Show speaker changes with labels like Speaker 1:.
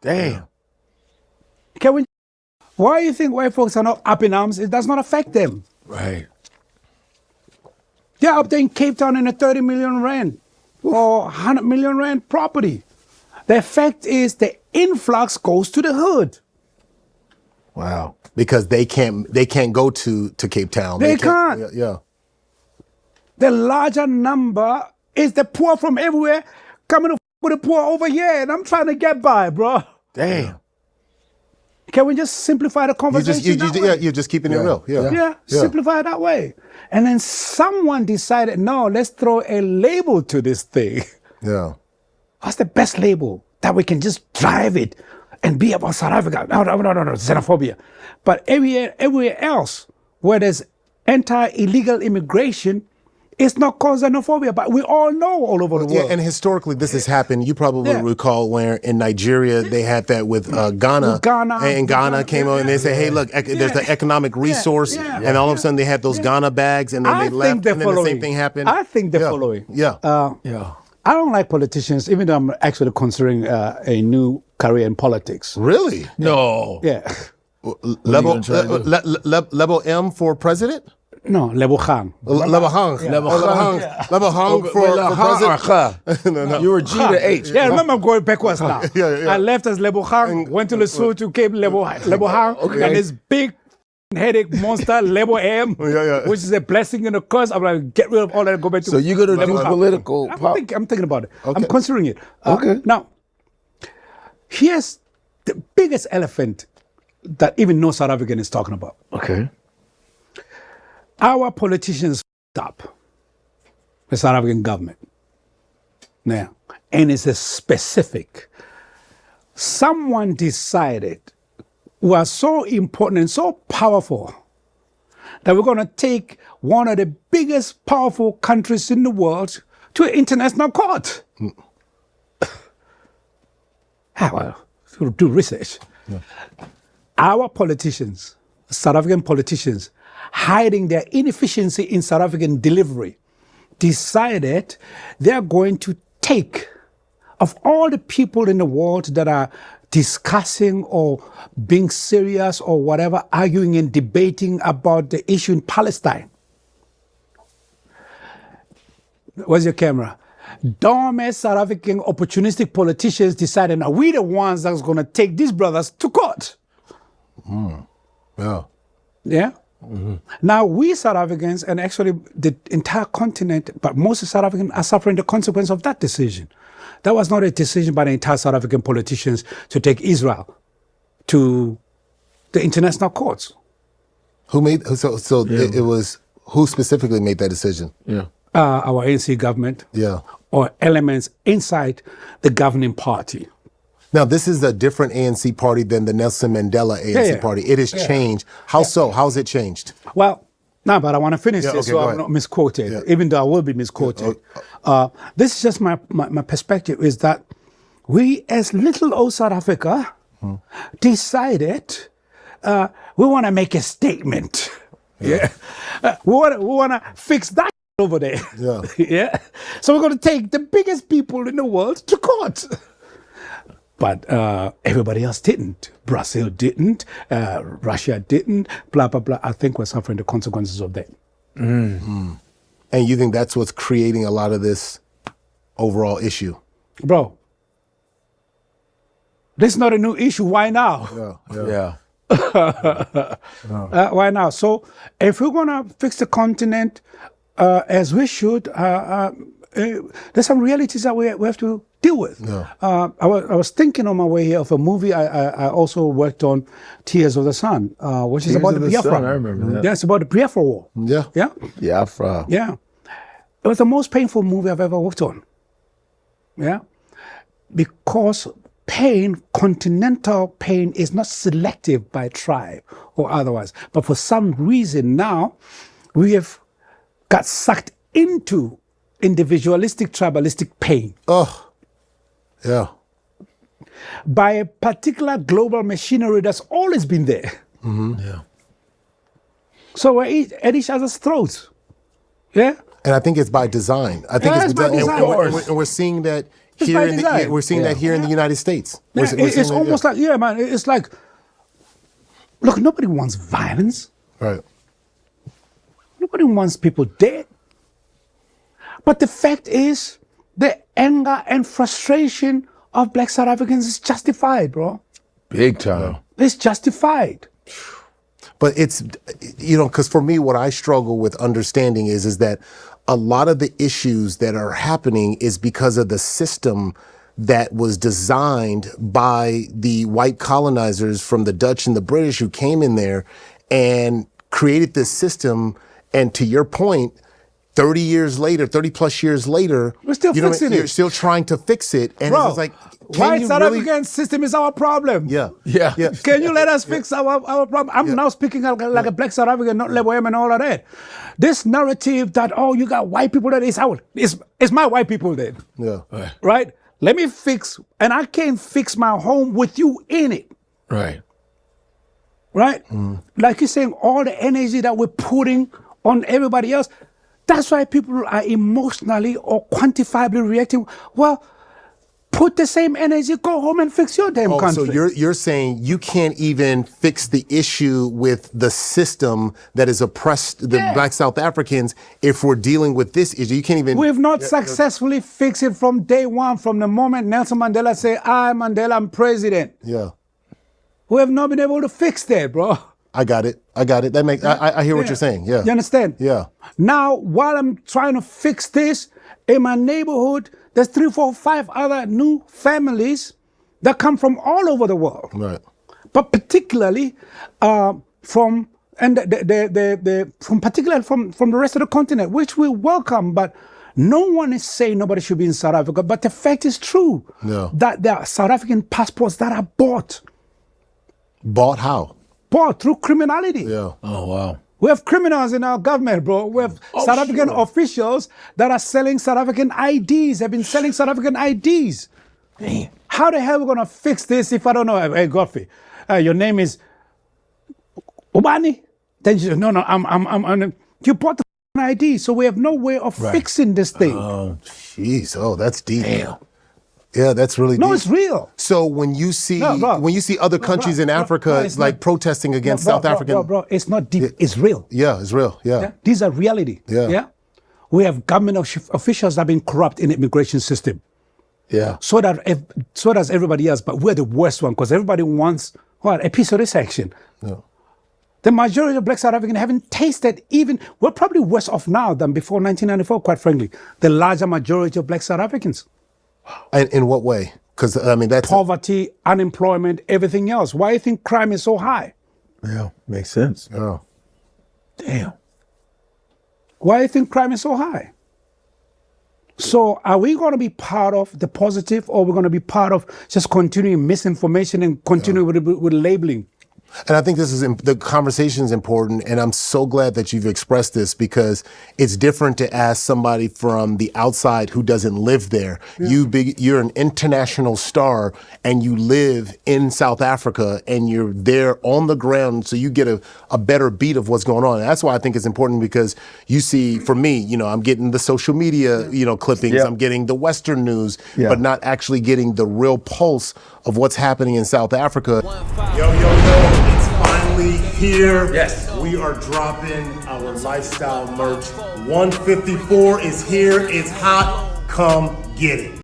Speaker 1: Damn.
Speaker 2: Why do you think white folks are not up in arms? It does not affect them.
Speaker 1: Right.
Speaker 2: They're up there in Cape Town in a 30 million rand or 100 million rand property. The effect is the influx goes to the hood.
Speaker 1: Wow.
Speaker 3: Because they can't go to Cape Town.
Speaker 2: They can't.
Speaker 3: Yeah.
Speaker 2: The larger number is the poor from everywhere coming to with the poor over here, and I'm trying to get by, bro.
Speaker 1: Damn.
Speaker 2: Can we just simplify the conversation?
Speaker 3: You're just keeping it real.
Speaker 2: Yeah, simplify it that way. And then someone decided, no, let's throw a label to this thing.
Speaker 3: Yeah.
Speaker 2: What's the best label that we can just drive it and be about South Africa? No, xenophobia. But everywhere else where there's anti-illegal immigration, it's not called xenophobia, but we all know all over the world.
Speaker 3: Yeah, and historically this has happened. You probably recall where in Nigeria they had that with Ghana. And Ghana came out and they said, hey, look, there's an economic resource. And all of a sudden they had those Ghana bags and then they left and then the same thing happened.
Speaker 2: I think the following.
Speaker 3: Yeah.
Speaker 2: I don't like politicians, even though I'm actually considering a new career in politics.
Speaker 3: Really?
Speaker 1: No.
Speaker 2: Yeah.
Speaker 3: Lebo M for president?
Speaker 2: No, Lebo Hang.
Speaker 3: Lebo Hang. Lebo Hang for president?
Speaker 1: No. You were G to H.
Speaker 2: Yeah, remember I'm going backwards now.
Speaker 3: Yeah.
Speaker 2: I left as Lebo Hang, went to Lesotho, came Lebo Hang, and this big headache monster, Lebo M, which is a blessing and a curse. I'm like, get rid of all that and go back to
Speaker 1: So you're going to do political...
Speaker 2: I'm thinking about it. Okay. I'm considering it.
Speaker 1: Okay.
Speaker 2: Now, here's the biggest elephant that even no South African is talking about.
Speaker 1: Okay.
Speaker 2: Our politicians f***ed up the South African government. Now, and it's a specific. Someone decided we are so important and so powerful that we're going to take one of the biggest powerful countries in the world to an international court. Well, do research. Yeah. Our politicians, South African politicians, hiding their inefficiency in South African delivery, decided they're going to take, of all the people in the world that are discussing or being serious or whatever, arguing and debating about the issue in Palestine. Where's your camera? Dumbass South African opportunistic politicians decided, now we the ones that's going to take these brothers to court.
Speaker 3: Yeah.
Speaker 2: Yeah? Mm-hmm. Now we South Africans, and actually the entire continent, but most of South Africans are suffering the consequence of that decision. That was not a decision by the entire South African politicians to take Israel to the international courts.
Speaker 3: Who made, it was, who specifically made that decision?
Speaker 1: Yeah.
Speaker 2: Our ANC government.
Speaker 3: Yeah.
Speaker 2: Or elements inside the governing party.
Speaker 3: Now, this is a different ANC party than the Nelson Mandela ANC party. It has changed. How so? How's it changed?
Speaker 2: Well, no, but I want to finish this so I'm not misquoted, even though I will be misquoted. This is just my perspective, is that we, as little old South Africa, decided we want to make a statement. We want to fix that over there.
Speaker 3: Yeah.
Speaker 2: So we're going to take the biggest people in the world to court. But everybody else didn't. Brazil didn't. Russia didn't. Blah, blah, blah. I think we're suffering the consequences of that.
Speaker 3: Mm-hmm. And you think that's what's creating a lot of this overall issue?
Speaker 2: Bro, this is not a new issue. Why now?
Speaker 1: Yeah.
Speaker 2: Why now? So if we're going to fix the continent as we should, there's some realities that we have to deal with.
Speaker 3: Yeah.
Speaker 2: I was thinking on my way here of a movie I also worked on, Tears of the Sun, which is about the Biafra.
Speaker 1: Sun, I remember that.
Speaker 2: Yeah, it's about the Biafra War.
Speaker 3: Yeah.
Speaker 2: Yeah?
Speaker 1: Biafra.
Speaker 2: Yeah. It was the most painful movie I've ever worked on. Yeah? Because pain, continental pain, is not selective by tribe or otherwise. But for some reason now, we have got sucked into individualistic, tribalistic pain.
Speaker 3: Oh, yeah.
Speaker 2: By a particular global machinery that's always been there.
Speaker 3: Mm-hmm.
Speaker 1: Yeah.
Speaker 2: So we're at each other's throats. Yeah?
Speaker 3: And I think it's by design. I think it's
Speaker 2: by design.
Speaker 3: And we're seeing that here we're seeing that here in the United States.
Speaker 2: It's almost like, man, it's like, look, nobody wants violence.
Speaker 3: Right.
Speaker 2: Nobody wants people dead. But the fact is, the anger and frustration of Black South Africans is justified, bro.
Speaker 1: Big time.
Speaker 2: It's justified.
Speaker 3: But it's, because for me, what I struggle with understanding is that a lot of the issues that are happening is because of the system that was designed by the white colonizers from the Dutch and the British who came in there and created this system. And to your point, 30 plus years later,
Speaker 2: we're still fixing it.
Speaker 3: You're still trying to fix it. And
Speaker 2: bro,
Speaker 3: it's like,
Speaker 2: white South African system is our problem.
Speaker 3: Yeah.
Speaker 2: Can you let us fix our problem? I'm now speaking like a Black South African, not Lebo and all of that. This narrative that, you got white people that is out. It's my white people then.
Speaker 3: Yeah.
Speaker 2: Right? Let me fix, and I can't fix my home with you in it.
Speaker 1: Right.
Speaker 2: Right? Like you're saying, all the energy that we're putting on everybody else, that's why people are emotionally or quantifiably reacting. Well, put the same energy, go home and fix your damn country.
Speaker 3: So you're saying you can't even fix the issue with the system that has oppressed the Black South Africans if we're dealing with this issue. You can't even.
Speaker 2: We've not successfully fixed it from day one, from the moment Nelson Mandela said, I'm president.
Speaker 3: Yeah.
Speaker 2: We have not been able to fix that, bro.
Speaker 3: I got it. That makes. I hear what you're saying. Yeah.
Speaker 2: You understand?
Speaker 3: Yeah.
Speaker 2: Now, while I'm trying to fix this, in my neighborhood, there's 3, 4, 5 other new families that come from all over the world.
Speaker 3: Right.
Speaker 2: But particularly from particularly from the rest of the continent, which we welcome. But no one is saying nobody should be in South Africa. But the fact is true that there are South African passports that are bought.
Speaker 3: Bought how?
Speaker 2: Bought through criminality.
Speaker 3: Yeah.
Speaker 1: Oh, wow.
Speaker 2: We have criminals in our government, bro. We have South African officials that are selling South African IDs, have been selling South African IDs. Man. How the hell are we going to fix this if I don't know? Hey, Godfrey, your name is Ubani? Then you say, no, I'm you bought the ID, so we have no way of fixing this thing.
Speaker 3: Oh, jeez. Oh, that's deep.
Speaker 1: Damn.
Speaker 3: Yeah, that's really deep.
Speaker 2: No, it's real.
Speaker 3: So when you see other countries in Africa like protesting against South African,
Speaker 2: bro, it's not deep. It's real.
Speaker 3: Yeah, it's real. Yeah.
Speaker 2: These are reality. Yeah. We have government officials that have been corrupt in the immigration system.
Speaker 1: Yeah.
Speaker 2: So does everybody else, but we're the worst one because everybody wants a piece of this action.
Speaker 3: Yeah.
Speaker 2: The majority of Black South Africans haven't tasted we're probably worse off now than before 1994, quite frankly. The larger majority of Black South Africans.
Speaker 3: And in what way? Because, that's
Speaker 2: poverty, unemployment, everything else. Why do you think crime is so high?
Speaker 1: Yeah, makes sense.
Speaker 3: Oh.
Speaker 1: Damn.
Speaker 2: Why do you think crime is so high? So are we going to be part of the positive, or we're going to be part of just continuing misinformation and continuing with labeling?
Speaker 3: And I think the conversation is important, and I'm so glad that you've expressed this because it's different to ask somebody from the outside who doesn't live there. Yeah. You're an international star, and you live in South Africa, and you're there on the ground, so you get a better beat of what's going on. And that's why I think it's important because you see, for me, I'm getting the social media, clippings, I'm getting the Western news, but not actually getting the real pulse of what's happening in South Africa. Yo. It's finally here. Yes. We are dropping our lifestyle merch. 154 is here. It's hot. Come get it.